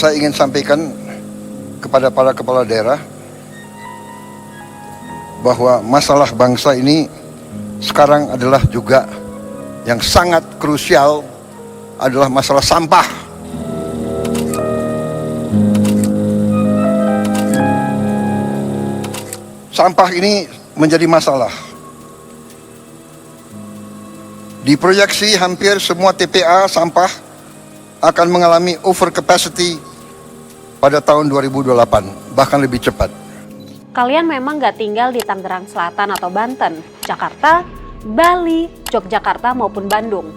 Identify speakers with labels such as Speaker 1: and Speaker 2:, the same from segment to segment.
Speaker 1: saya ingin sampaikan kepada para kepala daerah bahwa masalah bangsa ini sekarang adalah juga yang sangat krusial adalah masalah sampah. Sampah ini menjadi masalah. Diproyeksi hampir semua TPA sampah akan mengalami overcapacity pada tahun 2028, bahkan lebih cepat.
Speaker 2: Kalian memang nggak tinggal di Tangerang Selatan atau Banten, Jakarta, Bali, Yogyakarta maupun Bandung.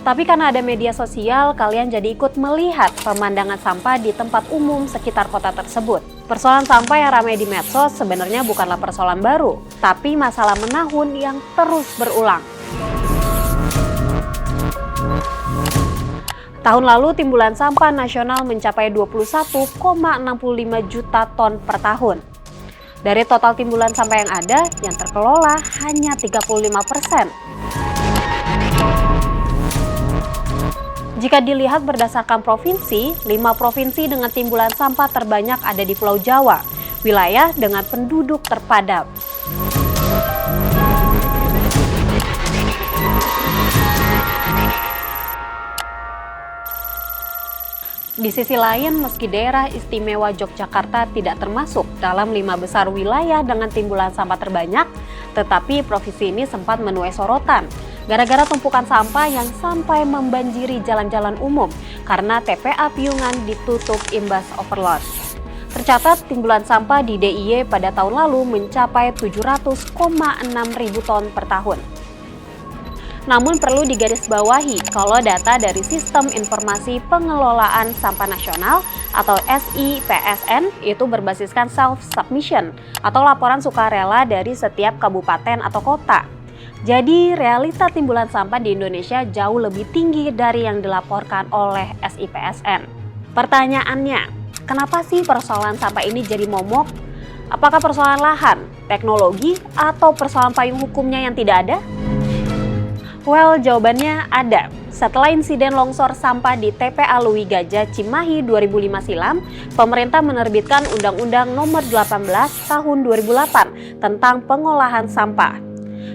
Speaker 2: Tapi karena ada media sosial, kalian jadi ikut melihat pemandangan sampah di tempat umum sekitar kota tersebut. Persoalan sampah yang ramai di medsos sebenarnya bukanlah persoalan baru, tapi masalah menahun yang terus berulang. Tahun lalu timbulan sampah nasional mencapai 21,65 juta ton per tahun. Dari total timbulan sampah yang ada, yang terkelola hanya 35%. Jika dilihat berdasarkan provinsi, 5 provinsi dengan timbulan sampah terbanyak ada di Pulau Jawa, wilayah dengan penduduk terpadat. Di sisi lain, meski daerah istimewa Yogyakarta tidak termasuk dalam 5 besar wilayah dengan timbulan sampah terbanyak, tetapi provinsi ini sempat menuai sorotan gara-gara tumpukan sampah yang sampai membanjiri jalan-jalan umum karena TPA Piungan ditutup imbas overload. Tercatat timbulan sampah di DIY pada tahun lalu mencapai 700,6 ribu ton per tahun. Namun perlu digarisbawahi kalau data dari Sistem Informasi Pengelolaan Sampah Nasional atau SIPSN itu berbasiskan self-submission atau laporan sukarela dari setiap kabupaten atau kota. Jadi realita timbulan sampah di Indonesia jauh lebih tinggi dari yang dilaporkan oleh SIPSN. Pertanyaannya, kenapa sih persoalan sampah ini jadi momok? Apakah persoalan lahan, teknologi, atau persoalan payung hukumnya yang tidak ada? Well, jawabannya ada. Setelah insiden longsor sampah di TPA Lui Gajah Cimahi 2005 silam, pemerintah menerbitkan Undang-Undang Nomor 18 Tahun 2008 tentang pengolahan sampah.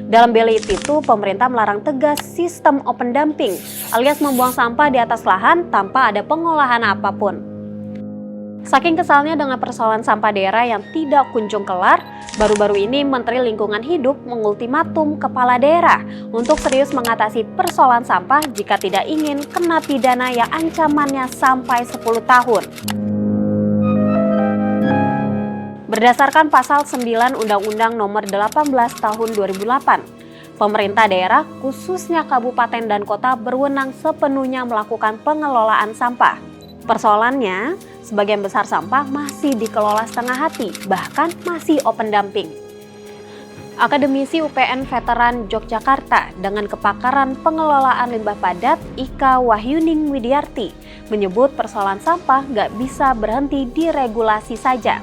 Speaker 2: Dalam belit itu, pemerintah melarang tegas sistem open dumping, alias membuang sampah di atas lahan tanpa ada pengolahan apapun. Saking kesalnya dengan persoalan sampah daerah yang tidak kunjung kelar, baru-baru ini Menteri Lingkungan Hidup mengultimatum kepala daerah untuk serius mengatasi persoalan sampah jika tidak ingin kena pidana yang ancamannya sampai 10 tahun. Berdasarkan pasal 9 Undang-Undang Nomor 18 Tahun 2008, pemerintah daerah khususnya kabupaten dan kota berwenang sepenuhnya melakukan pengelolaan sampah. Persoalannya, sebagian besar sampah masih dikelola setengah hati, bahkan masih open dumping. Akademisi UPN Veteran Yogyakarta dengan kepakaran pengelolaan limbah padat Ika Wahyuning Widiarti menyebut persoalan sampah nggak bisa berhenti di regulasi saja.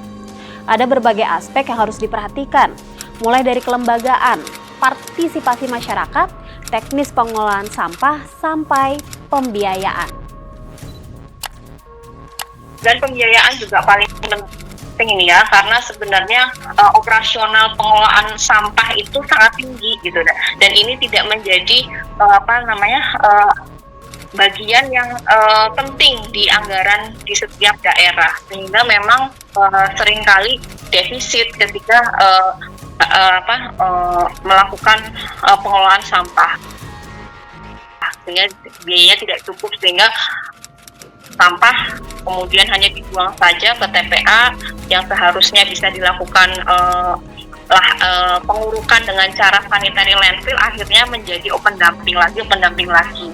Speaker 2: Ada berbagai aspek yang harus diperhatikan, mulai dari kelembagaan, partisipasi masyarakat, teknis pengelolaan sampah, sampai pembiayaan.
Speaker 3: Dan pembiayaan juga paling penting ini ya, karena sebenarnya operasional pengelolaan sampah itu sangat tinggi gitu, dan ini tidak menjadi bagian yang penting di anggaran di setiap daerah, sehingga memang seringkali defisit ketika melakukan pengelolaan sampah, sehingga biayanya tidak cukup, sehingga sampah kemudian hanya dibuang saja ke TPA yang seharusnya bisa dilakukan pengurukan dengan cara sanitary landfill, akhirnya menjadi open dumping lagi.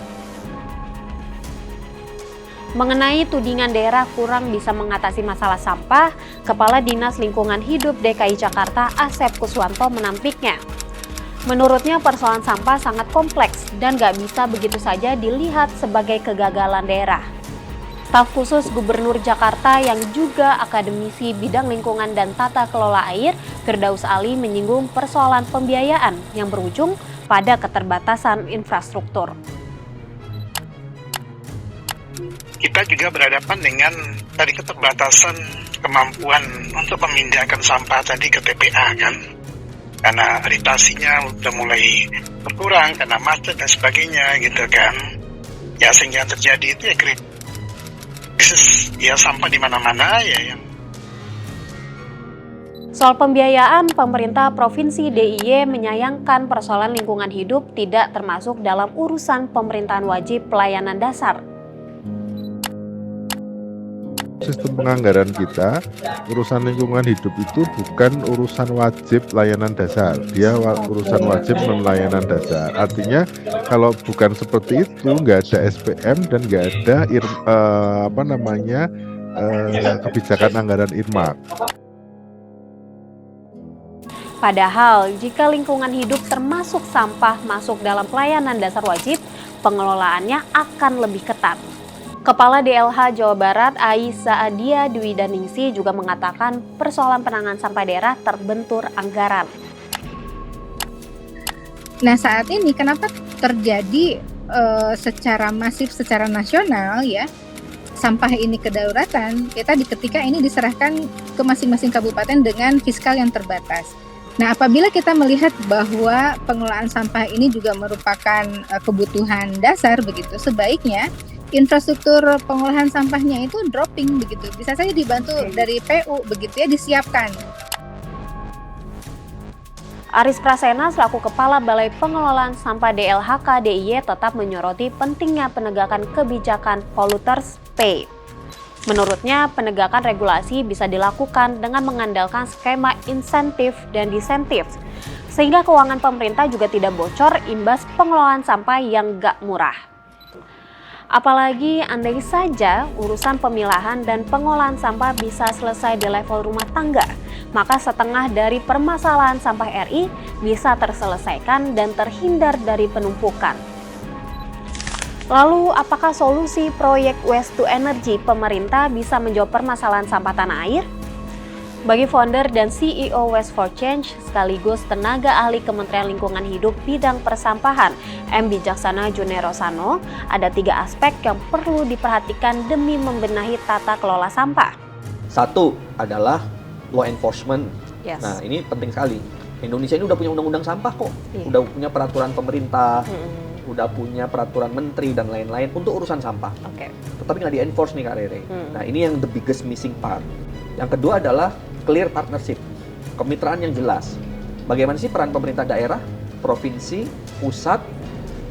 Speaker 2: Mengenai tudingan daerah kurang bisa mengatasi masalah sampah, Kepala Dinas Lingkungan Hidup DKI Jakarta Asep Kuswanto menampiknya. Menurutnya persoalan sampah sangat kompleks dan gak bisa begitu saja dilihat sebagai kegagalan daerah. Staf khusus Gubernur Jakarta yang juga akademisi bidang lingkungan dan tata kelola air, Firdaus Ali menyinggung persoalan pembiayaan yang berujung pada keterbatasan infrastruktur.
Speaker 4: kita juga berhadapan dengan tadi keterbatasan kemampuan untuk memindahkan sampah tadi ke TPA kan, karena ritasinya udah mulai berkurang karena macet dan sebagainya gitu kan, ya sehingga terjadi itu ya krisis ya sampah di mana-mana ya yang.
Speaker 2: Soal pembiayaan, pemerintah Provinsi DIY menyayangkan persoalan lingkungan hidup tidak termasuk dalam urusan pemerintahan wajib pelayanan dasar.
Speaker 5: Sistem penganggaran kita, urusan lingkungan hidup itu bukan urusan wajib layanan dasar. Dia urusan wajib non-layanan dasar. Artinya kalau bukan seperti itu, nggak ada SPM dan nggak ada kebijakan anggaran earmark.
Speaker 2: Padahal jika lingkungan hidup termasuk sampah masuk dalam pelayanan dasar wajib, pengelolaannya akan lebih ketat. Kepala DLH Jawa Barat Aisyah Adia Dwi Daningsi juga mengatakan persoalan penanganan sampah daerah terbentur anggaran.
Speaker 6: Nah, saat ini kenapa terjadi secara masif secara nasional ya sampah ini kedaulatan kita ketika ini diserahkan ke masing-masing kabupaten dengan fiskal yang terbatas. Nah, apabila kita melihat bahwa pengelolaan sampah ini juga merupakan kebutuhan dasar begitu, sebaiknya infrastruktur pengolahan sampahnya itu dropping begitu. Bisa saja dibantu dari PU begitu ya, disiapkan.
Speaker 2: Aris Prasena selaku Kepala Balai Pengelolaan Sampah DLHK DIY tetap menyoroti pentingnya penegakan kebijakan polluters pay. Menurutnya, penegakan regulasi bisa dilakukan dengan mengandalkan skema insentif dan disentif, sehingga keuangan pemerintah juga tidak bocor imbas pengelolaan sampah yang gak murah. Apalagi andai saja urusan pemilahan dan pengolahan sampah bisa selesai di level rumah tangga, maka setengah dari permasalahan sampah RI bisa terselesaikan dan terhindar dari penumpukan. Lalu, apakah solusi proyek Waste to Energy pemerintah bisa menjawab permasalahan sampah tanah air? Bagi founder dan CEO Waste for Change sekaligus tenaga ahli Kementerian Lingkungan Hidup bidang persampahan M. Bijaksana Junerosano, ada 3 aspek yang perlu diperhatikan demi membenahi tata kelola sampah.
Speaker 7: Satu adalah law enforcement.
Speaker 2: Yes.
Speaker 7: Nah, ini penting sekali. Indonesia ini udah punya undang-undang sampah kok, udah punya peraturan pemerintah, udah punya peraturan menteri dan lain-lain untuk urusan sampah. Tetapi nggak di-enforce nih Kak Rere. Nah, ini yang the biggest missing part. Yang kedua adalah clear partnership, kemitraan yang jelas. Bagaimana sih peran pemerintah daerah, provinsi, pusat,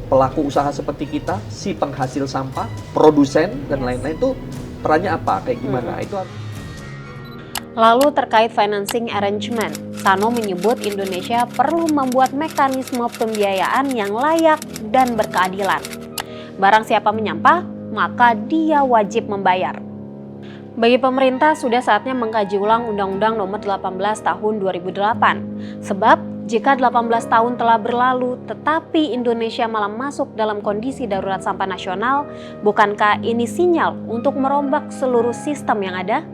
Speaker 7: pelaku usaha seperti kita, si penghasil sampah, produsen dan lain-lain itu perannya apa, kayak gimana? Itu.
Speaker 2: Lalu terkait financing arrangement, Sano menyebut Indonesia perlu membuat mekanisme pembiayaan yang layak dan berkeadilan. Barang siapa menyampah, maka dia wajib membayar. Bagi pemerintah, sudah saatnya mengkaji ulang Undang-Undang Nomor 18 Tahun 2008. Sebab, jika 18 tahun telah berlalu, tetapi Indonesia malah masuk dalam kondisi darurat sampah nasional, bukankah ini sinyal untuk merombak seluruh sistem yang ada?